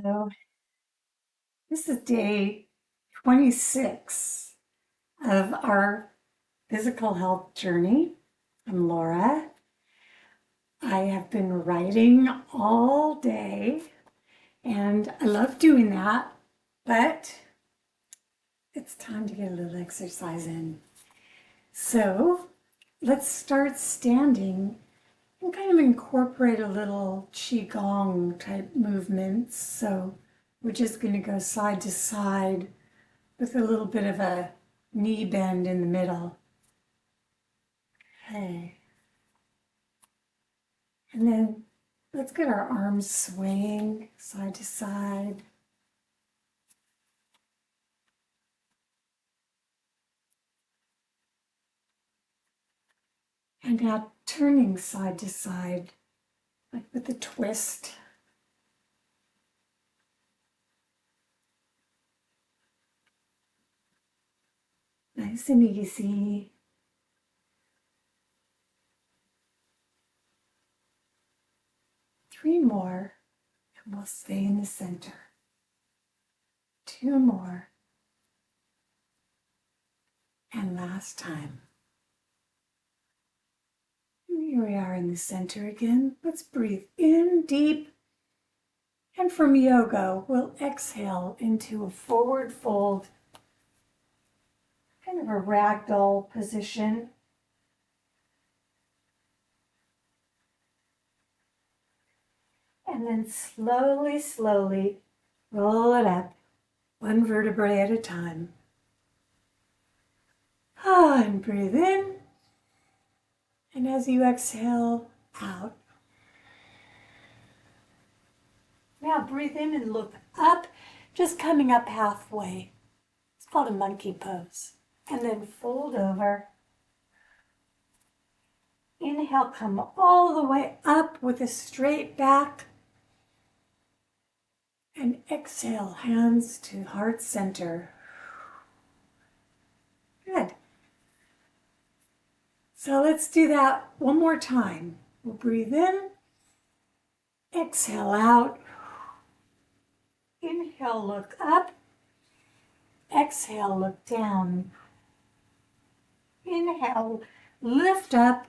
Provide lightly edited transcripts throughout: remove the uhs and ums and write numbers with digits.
So this is day 26 of our physical health journey. I'm Laura. I have been writing all day and I love doing that, but it's time to get a little exercise in. So let's start standing and kind of incorporate a little qigong type movements. So we're just going to go side to side with a little bit of a knee bend in the middle. Okay. And then let's get our arms swaying side to side. And now turning side to side, like with a twist. Nice and easy. Three more, and we'll stay in the center. Two more. And last time. Here we are in the center again. Let's breathe in deep. And from yoga, we'll exhale into a forward fold, kind of a ragdoll position. And then slowly, slowly roll it up, one vertebrae at a time. And breathe in. And as you exhale, out. Now breathe in and look up, just coming up halfway. It's called a monkey pose. And then fold over. Inhale, come all the way up with a straight back. And exhale, hands to heart center. Good. So let's do that one more time. We'll breathe in, exhale out. Inhale, look up. Exhale, look down. Inhale, lift up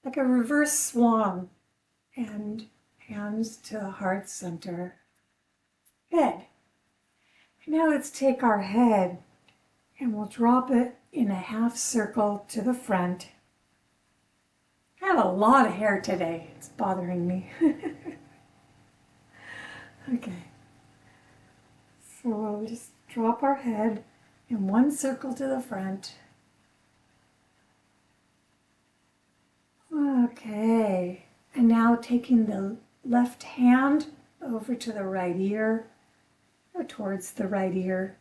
like a reverse swan. And hands to the heart center. Good. Now let's take our head and we'll drop it in a half circle to the front. I have a lot of hair today. It's bothering me. Okay. So we'll just drop our head in one circle to the front. Okay. And now taking the left hand over to the right ear, or towards the right ear.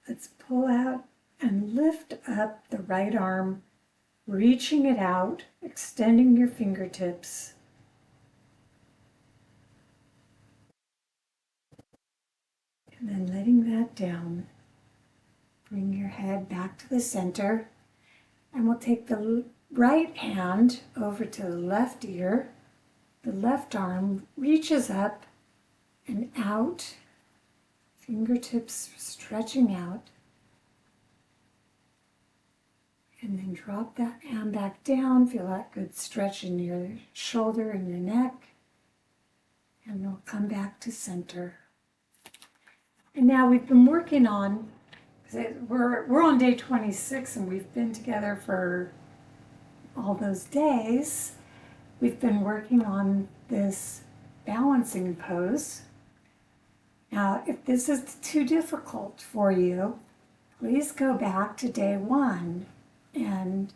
Let's pull out and lift up the right arm, reaching it out, extending your fingertips. And then letting that down. Bring your head back to the center. And we'll take the right hand over to the left ear. The left arm reaches up and out. Fingertips stretching out. And then drop that hand back down. Feel that good stretch in your shoulder and your neck. And we'll come back to center. And now we've been working on, we're on day 26 and we've been together for all those days. We've been working on this balancing pose. Now, if this is too difficult for you, please go back to day one and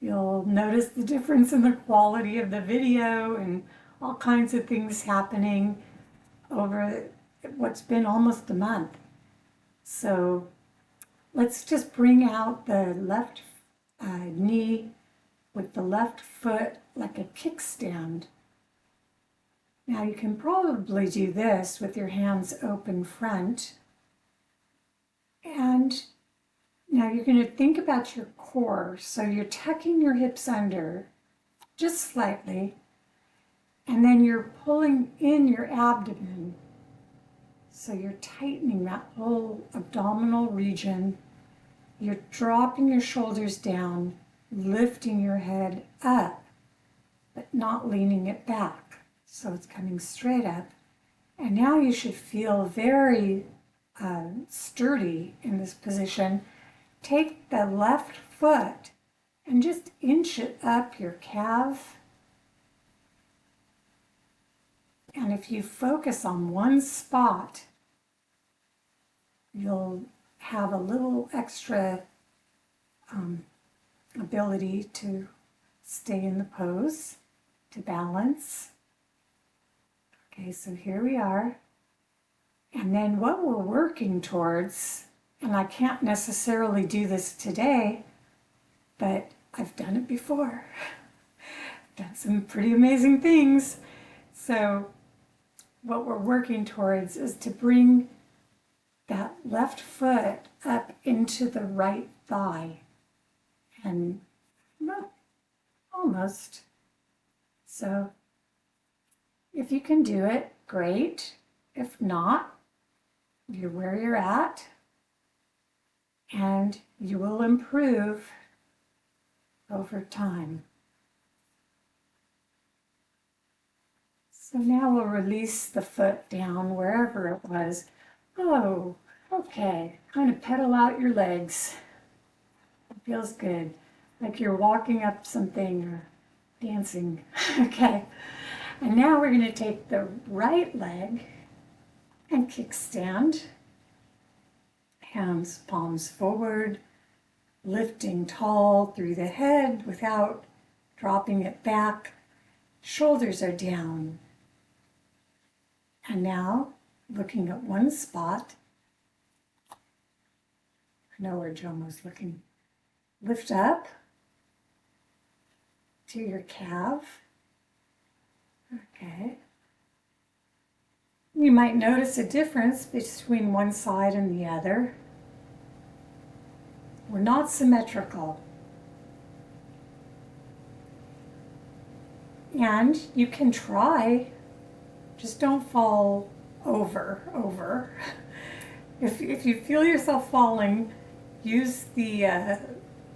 you'll notice the difference in the quality of the video and all kinds of things happening over what's been almost a month. So let's just bring out the left knee with the left foot like a kickstand. Now you can probably do this with your hands open front. And now you're going to think about your core. So you're tucking your hips under just slightly. And then you're pulling in your abdomen. So you're tightening that whole abdominal region. You're dropping your shoulders down, lifting your head up, but not leaning it back. So it's coming straight up. And now you should feel very sturdy in this position. Take the left foot and just inch it up your calf. And if you focus on one spot, you'll have a little extra ability to stay in the pose, to balance. Okay, so here we are. And then what we're working towards, and I can't necessarily do this today, but I've done it before. Done some pretty amazing things. So what we're working towards is to bring that left foot up into the right thigh. And well, almost. So if you can do it, great. If not, you're where you're at, and you will improve over time. So now we'll release the foot down wherever it was. Oh, okay. Kind of pedal out your legs. It feels good, like you're walking up something or dancing. Okay. And now we're going to take the right leg and kickstand. Hands, palms forward, lifting tall through the head without dropping it back. Shoulders are down. And now, looking at one spot, I know where Jomo's looking. Lift up to your calf. Okay. You might notice a difference between one side and the other. We're not symmetrical. And you can try, just don't fall over. If you feel yourself falling, use the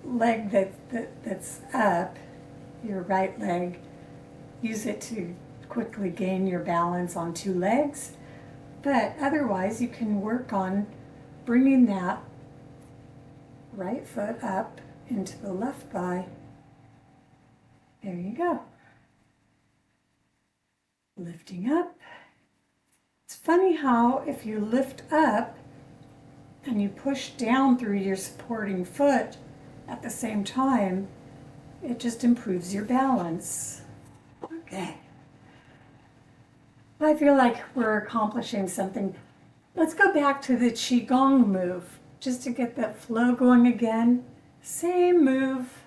leg that's up, your right leg, use it to quickly gain your balance on two legs. But otherwise, you can work on bringing that right foot up into the left thigh. There you go. Lifting up. It's funny how if you lift up and you push down through your supporting foot at the same time, it just improves your balance. Okay. I feel like we're accomplishing something. Let's go back to the Qigong move, just to get that flow going again. Same move.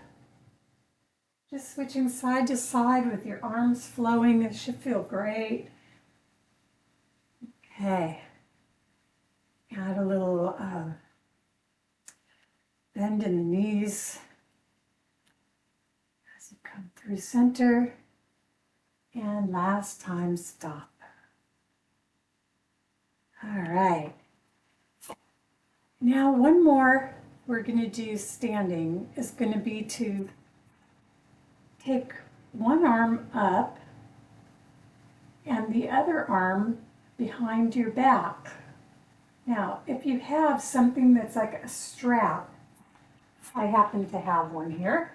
Just switching side to side with your arms flowing. It should feel great. Okay. Add a little bend in the knees as you come through center. And last time, stop. All right. Now one more we're going to do standing is going to be to take one arm up and the other arm behind your back. Now, if you have something that's like a strap, I happen to have one here,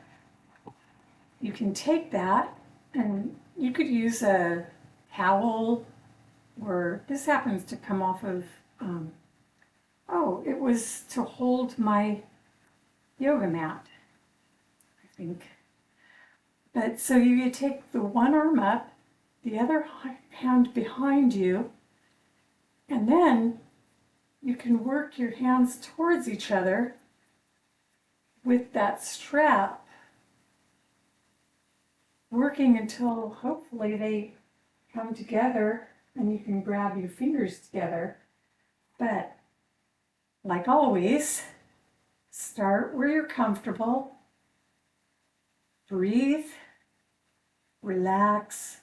you can take that and you could use a towel, or this happens to come off of, it was to hold my yoga mat, I think. But so you take the one arm up, the other hand behind you, and then you can work your hands towards each other with that strap, working until hopefully they come together and you can grab your fingers together. But like always, start where you're comfortable, breathe, relax,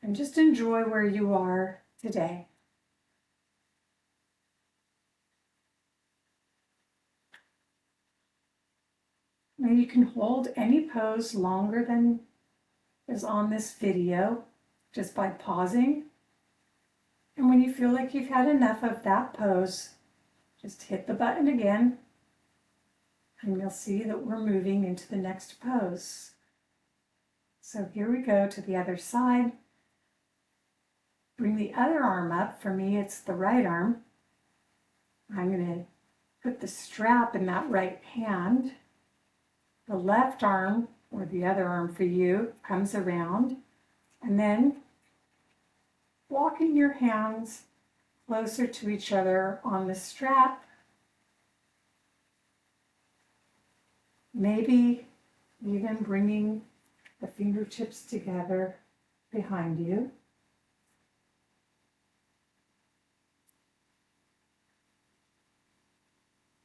And just enjoy where you are today. Now you can hold any pose longer than is on this video just by pausing. And when you feel like you've had enough of that pose, just hit the button again and you'll see that we're moving into the next pose. So here we go to the other side. Bring the other arm up. For me, it's the right arm. I'm going to put the strap in that right hand. The left arm, or the other arm for you, comes around. And then walking your hands closer to each other on the strap. Maybe even bringing the fingertips together behind you.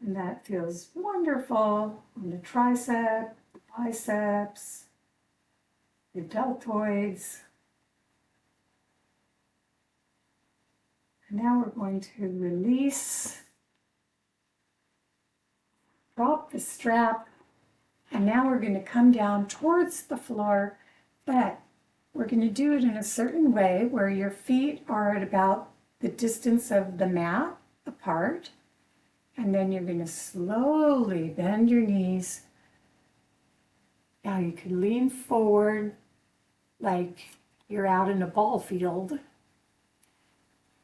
And that feels wonderful on the tricep, the biceps, the deltoids. And now we're going to release, drop the strap, and now we're going to come down towards the floor, but we're going to do it in a certain way where your feet are at about the distance of the mat apart. And then you're going to slowly bend your knees. Now you can lean forward like you're out in a ball field.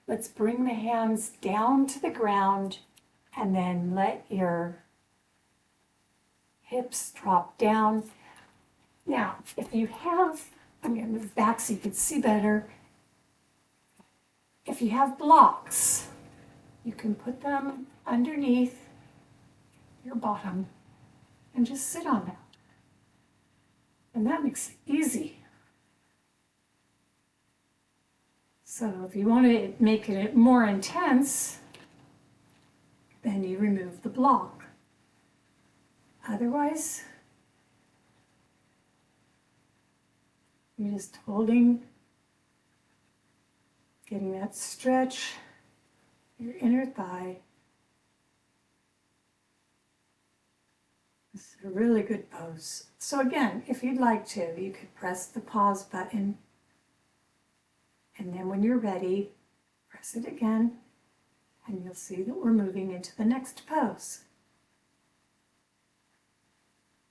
Let's bring the hands down to the ground and then let your hips drop down. Now, if you have, I'm going to move back so you can see better. If you have blocks, you can put them underneath your bottom and just sit on them. And that makes it easy. So if you want to make it more intense, then you remove the block. Otherwise, you're just holding, getting that stretch, your inner thigh. This is a really good pose. So again, if you'd like to, you could press the pause button, and then when you're ready, press it again, and you'll see that we're moving into the next pose.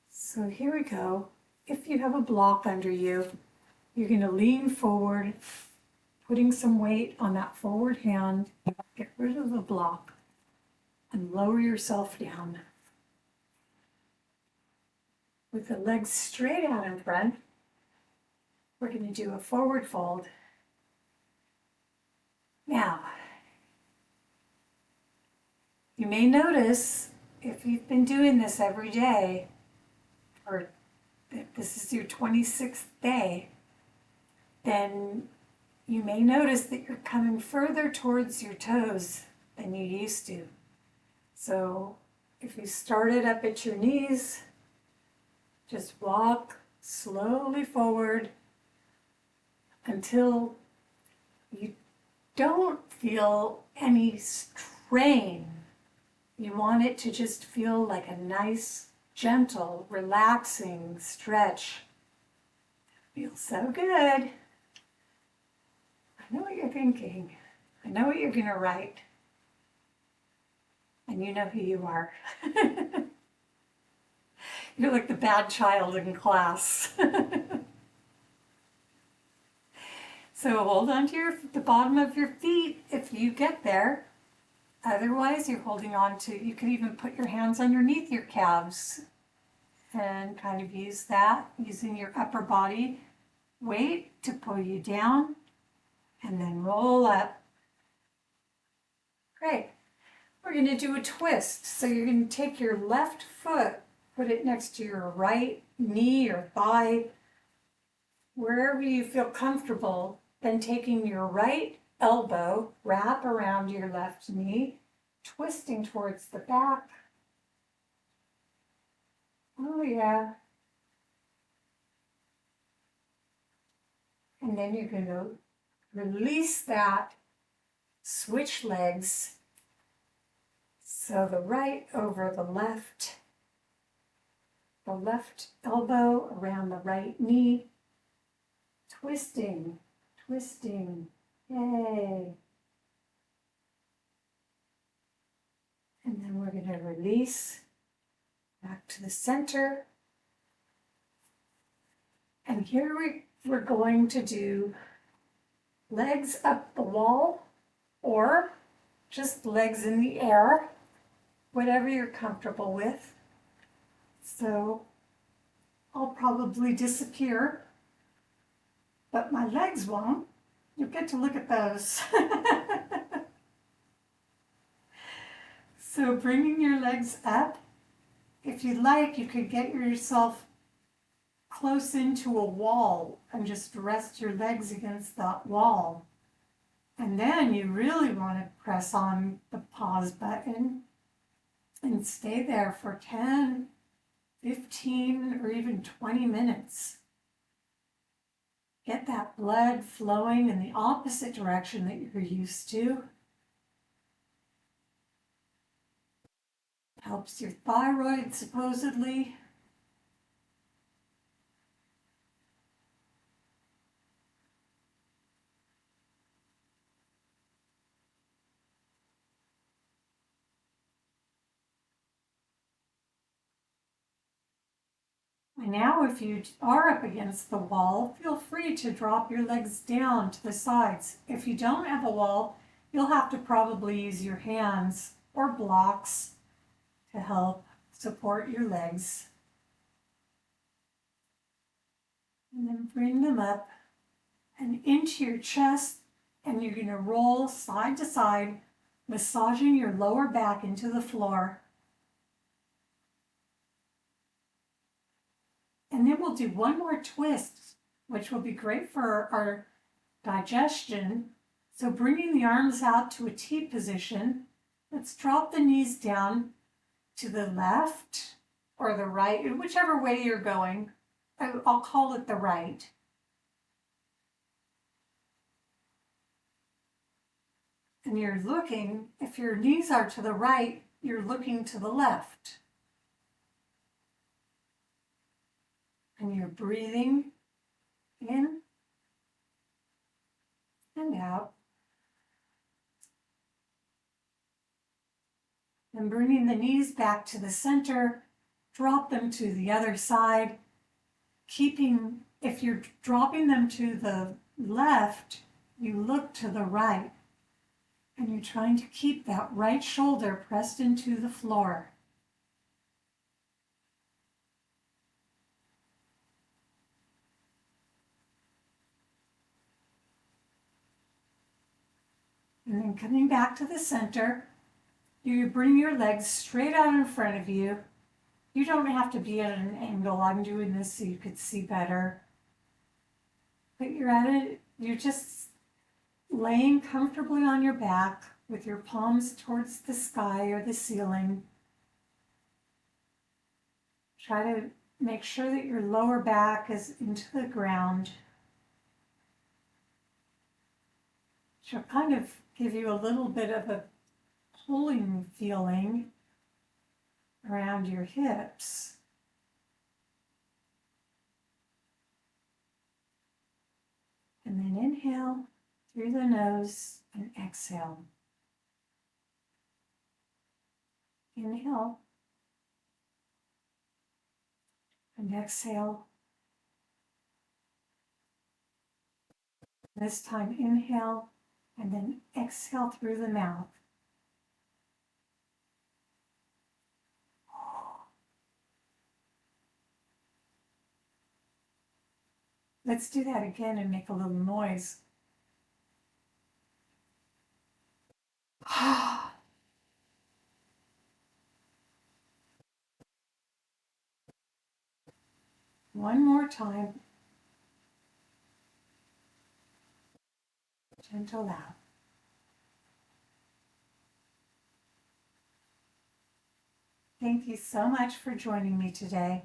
So here we go. If you have a block under you, you're going to lean forward, putting some weight on that forward hand, get rid of the block, and lower yourself down. With the legs straight out in front, we're going to do a forward fold. Now, you may notice if you've been doing this every day, or this is your 26th day, then you may notice that you're coming further towards your toes than you used to. So if you started up at your knees, just walk slowly forward until you don't feel any strain. You want it to just feel like a nice, gentle, relaxing stretch. Feels so good. I know what you're thinking. I know what you're going to write. And you know who you are. You're like the bad child in class. So hold on to the bottom of your feet if you get there. Otherwise, you're holding on to, you could even put your hands underneath your calves and kind of use that, using your upper body weight to pull you down and then roll up. Great. We're going to do a twist. So you're going to take your left foot, put it next to your right knee or thigh, wherever you feel comfortable, then taking your right elbow, wrap around your left knee, twisting towards the back. Oh yeah. And then you're going to release that, switch legs. So the right over the left elbow around the right knee, twisting, twisting, yay. And then we're going to release back to the center. And here we're going to do legs up the wall or just legs in the air, whatever you're comfortable with. So I'll probably disappear, but my legs won't. You'll get to look at those. So bringing your legs up, if you'd like, you could get yourself close into a wall and just rest your legs against that wall. And then you really want to press on the pause button and stay there for 10, 15, or even 20 minutes. Get that blood flowing in the opposite direction that you're used to. Helps your thyroid, supposedly. And now if you are up against the wall, feel free to drop your legs down to the sides. If you don't have a wall, you'll have to probably use your hands or blocks to help support your legs. And then bring them up and into your chest, and you're going to roll side to side, massaging your lower back into the floor. And then we'll do one more twist, which will be great for our digestion. So bringing the arms out to a T position, let's drop the knees down to the left or the right, whichever way you're going. I'll call it the right. And you're looking, if your knees are to the right, you're looking to the left. And you're breathing in and out. And bringing the knees back to the center, drop them to the other side, keeping, if you're dropping them to the left, you look to the right. And you're trying to keep that right shoulder pressed into the floor. And then coming back to the center, you bring your legs straight out in front of you. You don't have to be at an angle. I'm doing this so you could see better. But you're just laying comfortably on your back with your palms towards the sky or the ceiling. Try to make sure that your lower back is into the ground. She'll kind of give you a little bit of a pulling feeling around your hips. And then inhale through the nose and exhale. Inhale and exhale. This time inhale and then exhale through the mouth. Let's do that again and make a little noise. One more time. Gentle out. Thank you so much for joining me today,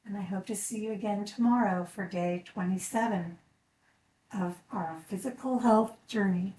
and I hope to see you again tomorrow for day 27. of our physical health journey.